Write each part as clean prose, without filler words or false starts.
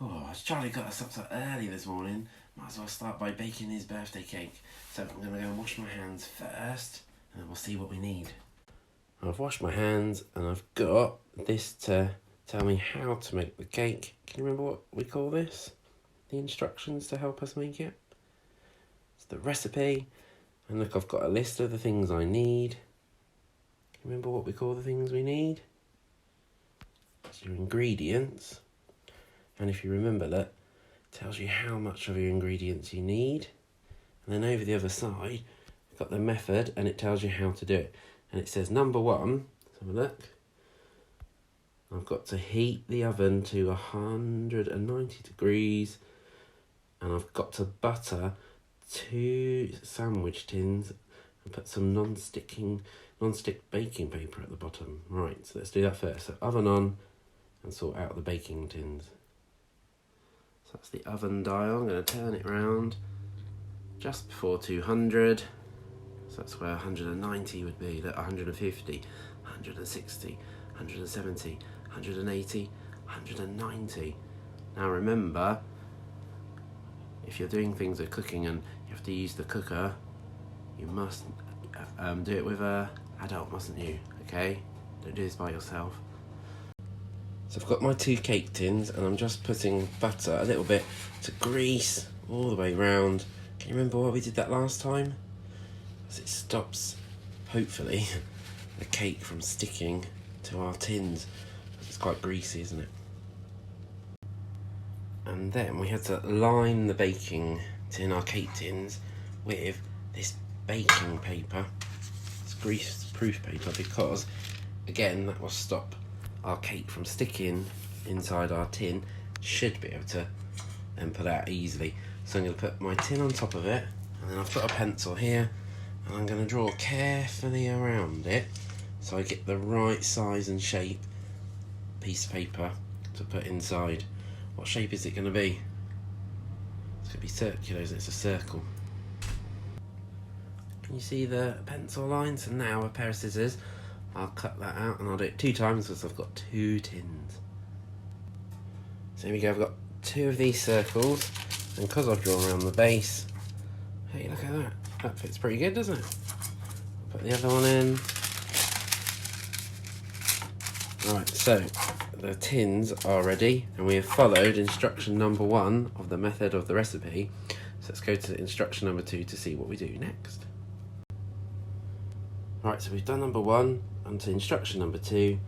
Oh, Charlie got us up so early this morning. Might as well start by baking his birthday cake. So I'm going to go and wash my hands first, and then we'll see what we need. I've washed my hands, and I've got this to tell me how to make the cake. Can you remember what we call this? The instructions to help us make it? It's the recipe. And look, I've got a list of the things I need. Can you remember what we call the things we need? It's your ingredients. And if you remember that, it tells you how much of your ingredients you need. And then over the other side, you've got the method and it tells you how to do it. And it says number 1, let's have a look. I've got to heat the oven to 190 degrees. And I've got to butter 2 sandwich tins and put some non-stick baking paper at the bottom. Right, so let's do that first. So oven on and sort out the baking tins. So that's the oven dial. I'm going to turn it round just before 200. So that's where 190 would be. Look, 150, 160, 170, 180, 190. Now remember, if you're doing things like cooking and you have to use the cooker, you must do it with an adult, mustn't you? Okay? Don't do this by yourself. So I've got my 2 cake tins and I'm just putting butter a little bit to grease all the way round. Can you remember why we did that last time? Because it stops, hopefully, the cake from sticking to our tins. It's quite greasy, isn't it? And then we had to line the baking tin, our cake tins, with this baking paper. It's grease-proof paper because, again, that will stop our cake from sticking inside our tin. Should be able to then pull out easily. So I'm going to put my tin on top of it, and then I've got a pencil here, and I'm going to draw carefully around it so I get the right size and shape piece of paper to put inside. What shape is it going to be? It's going to be circular, isn't it? It's a circle. Can you see the pencil line? So now a pair of scissors, I'll cut that out and I'll do it 2 times because I've got 2 tins. So here we go, I've got 2 of these circles, and because I've drawn around the base, hey, look at that. That fits pretty good, doesn't it? I'll put the other one in. Right, so the tins are ready and we have followed instruction number 1 of the method of the recipe. So let's go to instruction number 2 to see what we do next. Right, so we've done number 1 onto instruction number 2,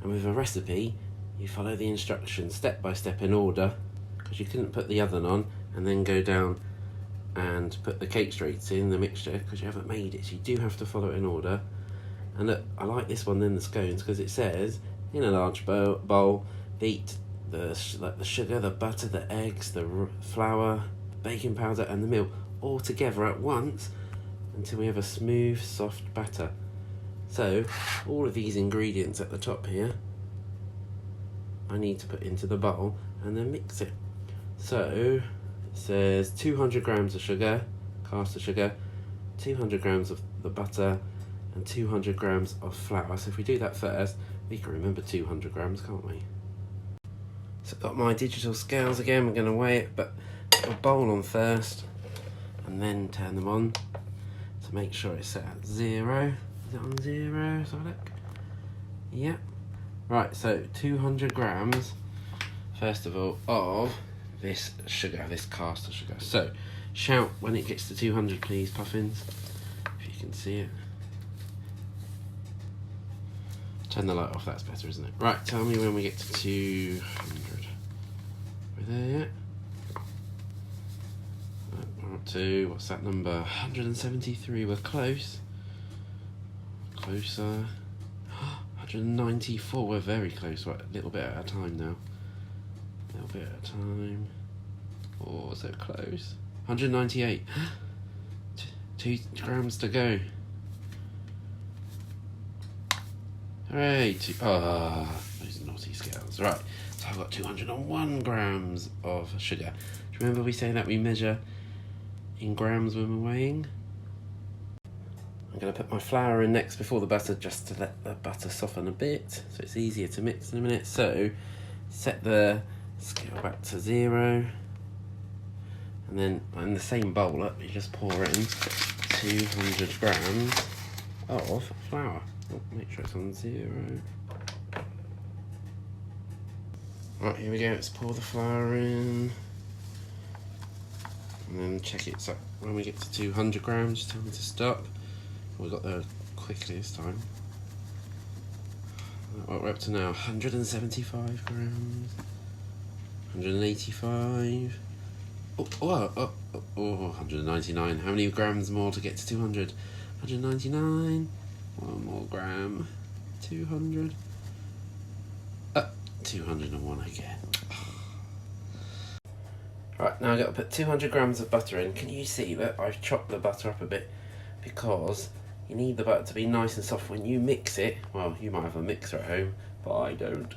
and with a recipe you follow the instructions step by step in order, because you couldn't put the oven on and then go down and put the cake straight in the mixture because you haven't made it, so you do have to follow it in order. And look, I like this one, then the scones, because it says in a large bowl, beat the sugar, the butter, the eggs, the flour, baking powder and the milk all together at once until we have a smooth, soft batter. So all of these ingredients at the top here, I need to put into the bowl and then mix it. So it says 200 grams of sugar, caster sugar, 200 grams of the butter, and 200 grams of flour. So if we do that first, we can remember 200 grams, can't we? So I've got my digital scales again. We're going to weigh it, but put a bowl on first and then turn them on to make sure it's set at 0. Is it on 0? Let's have a look. Yep. Right, so 200 grams, first of all, of this sugar, this caster sugar. So shout when it gets to 200, please, Puffins, if you can see it. Turn the light off, that's better, isn't it? Right, tell me when we get to 200. We're there yet? We're up to, what's that number? 173, we're close. Closer. 194, we're very close. Right, a little bit at a time now. A little bit at a time. Oh, so close. 198. 2 grams to go. Hooray! Those naughty scales. Right, so I've got 201 grams of sugar. Do you remember we say that we measure in grams when we're weighing? I'm going to put my flour in next before the butter, just to let the butter soften a bit, so it's easier to mix in a minute. So set the scale back to 0. And then in the same bowl up, you just pour in 200 grams of flour. Oh, make sure it's on 0. Right, here we go, let's pour the flour in. And then check it, so when we get to 200 grams, just tell me to stop. We got there quickly this time. What we're up to now, 175 grams, 185. Oh, 199. How many grams more to get to 200? 199. One more gram. 200. 201 again. Right, now I've got to put 200 grams of butter in. Can you see that I've chopped the butter up a bit? Because you need the butter to be nice and soft when you mix it. Well, you might have a mixer at home, but I don't.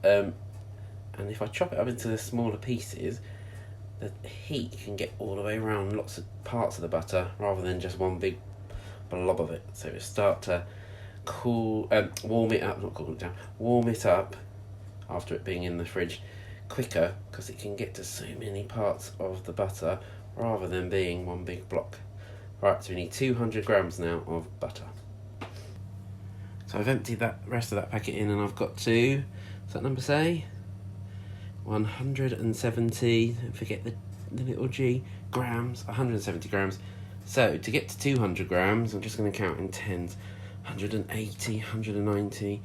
And if I chop it up into the smaller pieces, the heat can get all the way around lots of parts of the butter rather than just one big blob of it. So it start to warm it up, not cool it down, warm it up after it being in the fridge quicker, because it can get to so many parts of the butter rather than being one big block. Right, so we need 200 grams now of butter. So I've emptied that rest of that packet in, and I've got to, what's that number say? 170, don't forget the little g, grams, 170 grams. So to get to 200 grams, I'm just going to count in tens. 180, 190,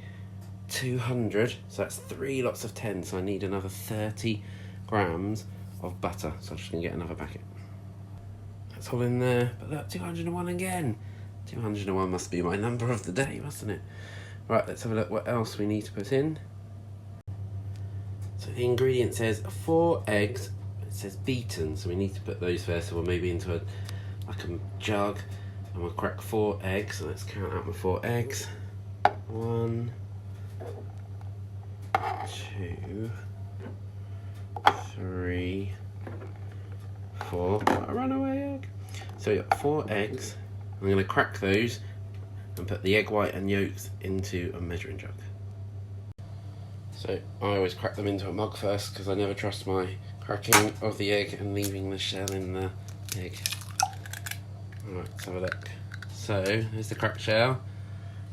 200, so that's 3 lots of 10, so I need another 30 grams of butter, so I'm just going to get another packet. That's all in there, but look, 201 again. 201 must be my number of the day, mustn't it? Right, let's have a look what else we need to put in. So the ingredient says 4 eggs, it says beaten, so we need to put those first, so we'll maybe into a jug, and we'll crack 4 eggs, so let's count out my 4 eggs. 1, 2, 3, 4. A runaway egg. So we got 4 eggs. I'm going to crack those and put the egg white and yolks into a measuring jug. So I always crack them into a mug first because I never trust my cracking of the egg and leaving the shell in the egg. Alright, let's have a look. So there's the cracked shell,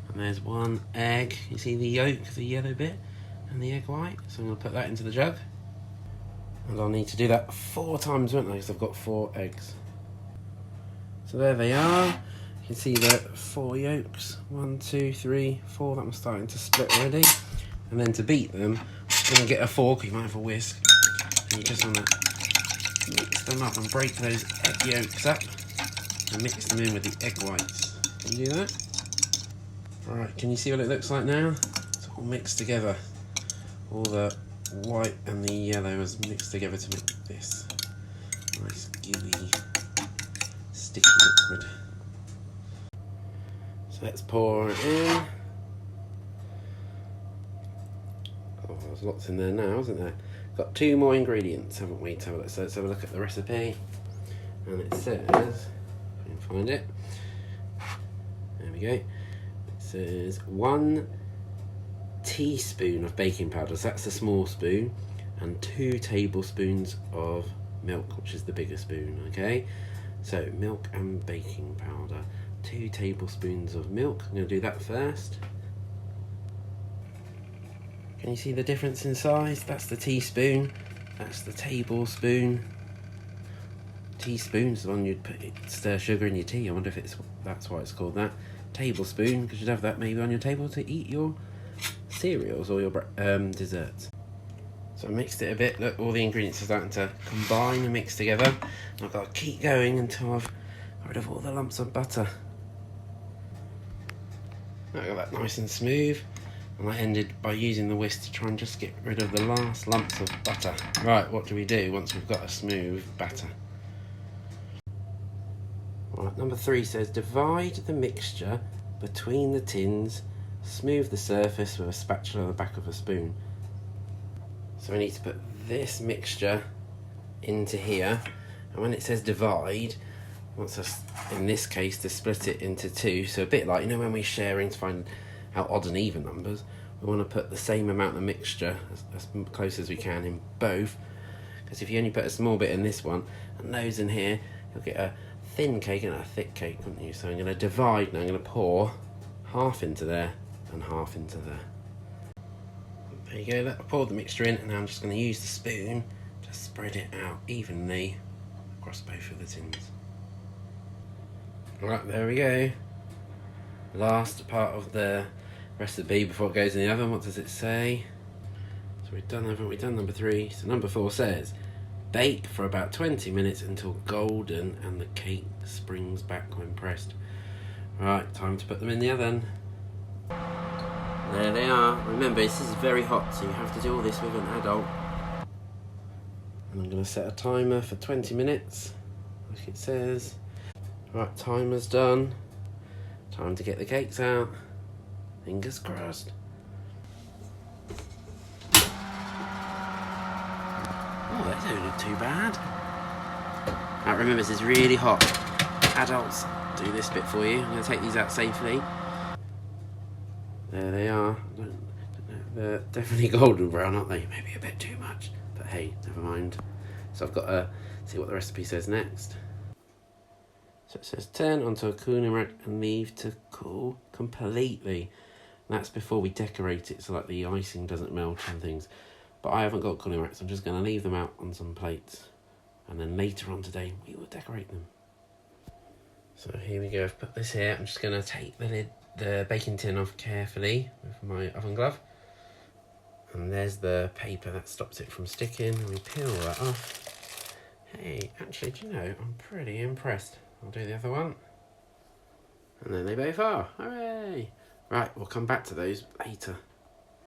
and there's 1 egg. You see the yolk, the yellow bit, and the egg white. So I'm going to put that into the jug. And I'll need to do that 4 times, won't I? Because I've got 4 eggs. So there they are. You can see the 4 yolks. 1, 2, 3, 4. That one's starting to split already. And then to beat them, I'm going to get a fork. You might have a whisk. And you just want to mix them up and break those egg yolks up. And mix them in with the egg whites. Can you do that? Alright, can you see what it looks like now? It's all mixed together. All the white and the yellow is mixed together to make this nice gooey sticky liquid. So let's pour it in. Oh, there's lots in there now, isn't there? Got 2 more ingredients, haven't we? So let's have a look at the recipe. And it says, if I can find it, there we go. It says 1 teaspoon of baking powder, so that's a small spoon, and 2 tablespoons of milk, which is the bigger spoon. Okay, so milk and baking powder, 2 tablespoons of milk. I'm going to do that first. Can you see the difference in size? That's the teaspoon, that's the tablespoon. Teaspoon's the one you'd stir sugar in your tea. I wonder if that's why it's called that. Tablespoon, because you'd have that maybe on your table to eat your cereals or your desserts. So I mixed it a bit. Look, all the ingredients are starting to combine and mix together. And I've got to keep going until I've got rid of all the lumps of butter. I got that nice and smooth, and I ended by using the whisk to try and just get rid of the last lumps of butter. Right, what do we do once we've got a smooth batter? Right, number 3 says divide the mixture between the tins. Smooth the surface with a spatula on the back of a spoon. So we need to put this mixture into here, and when it says divide, wants us in this case to split it into 2. So a bit like, you know, when we're sharing to find out odd and even numbers, we want to put the same amount of mixture, as close as we can, in both. Because if you only put a small bit in this one and those in here, you'll get a thin cake and a thick cake, wouldn't you? So I'm going to divide now. I'm going to pour half into there and half into there. There you go, I've poured the mixture in, and now I'm just going to use the spoon to spread it out evenly across both of the tins. Right, there we go. Last part of the recipe before it goes in the oven. What does it say? So we've done, haven't we done number 3? So number 4 says, bake for about 20 minutes until golden and the cake springs back when pressed. Right, time to put them in the oven. There they are. Remember, this is very hot, so you have to do all this with an adult. And I'm going to set a timer for 20 minutes, like it says. Right, timer's done. Time to get the cakes out. Fingers crossed. Oh, that don't look too bad. Now remember, this is really hot. Adults do this bit for you. I'm going to take these out safely. There they are. They're definitely golden brown, aren't they? Maybe a bit too much, but hey, never mind. So I've got to see what the recipe says next. So it says turn onto a cooling rack and leave to cool completely. And that's before we decorate it, so like the icing doesn't melt and things. But I haven't got cooling racks, I'm just going to leave them out on some plates. And then later on today, we will decorate them. So here we go, I've put this here. I'm just going to take the baking tin off carefully with my oven glove. And there's the paper that stops it from sticking. And we peel that off. Hey, actually, do you know, I'm pretty impressed. I'll do the other one. And then they both are. Hooray! Right, we'll come back to those later.